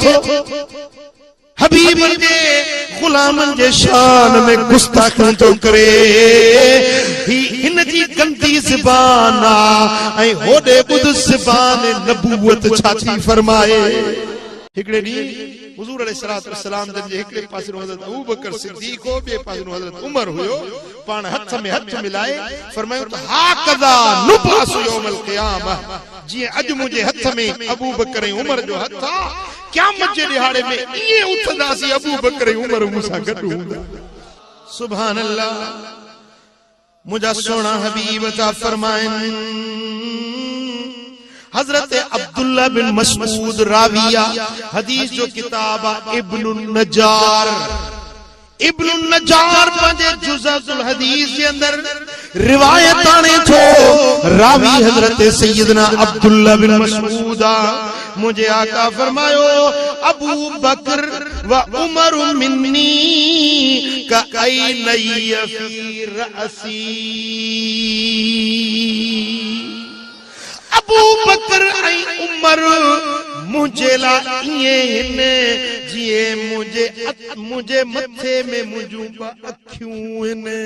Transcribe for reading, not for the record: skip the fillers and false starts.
थो हबीब जे गुलामन जे शान में गुस्ताखी तो करे हिन जी गंदी ज़बान आ ऐं होडे बुध ज़बान नबूवत छाती फरमाए। हिकड़े दी हुजूर अलैहिस्सलातु वस्सलाम जे हिकड़े पासे हज़रत अबू बकर सिद्दीक़ हो बे पासे हज़रत उमर हुयो पाण हथ में हथ मिलाए फरमायो त हा कदा नुबास यौमल क़ियामह जी अज मुझे हथ में अबू बकर ऐं उमर जो हथ आ क़यामत जे दिहाड़े में इए उथंदासी अबू बकर ऐं उमर मूंसा गडु सुभान अल्लाह। मुझा सोना हबीब ता फरमाइन हजरत अब्दुल्ला बिन मसऊद राविया हदीस जो किताब इब्नुन नजार पंजे जुज़अल हदीस के अंदर रिवायत आने थो रावी हजरत सैयदना अब्दुल्ला बिन मसऊद मुझे आका फरमायो अबू बकर व उमर मिन्नी का ऐनय फी रअसी। अबू बकर ऐं उमर मुझे ला इए ने जिए मुझे मथे में मुझू अखियूं ने।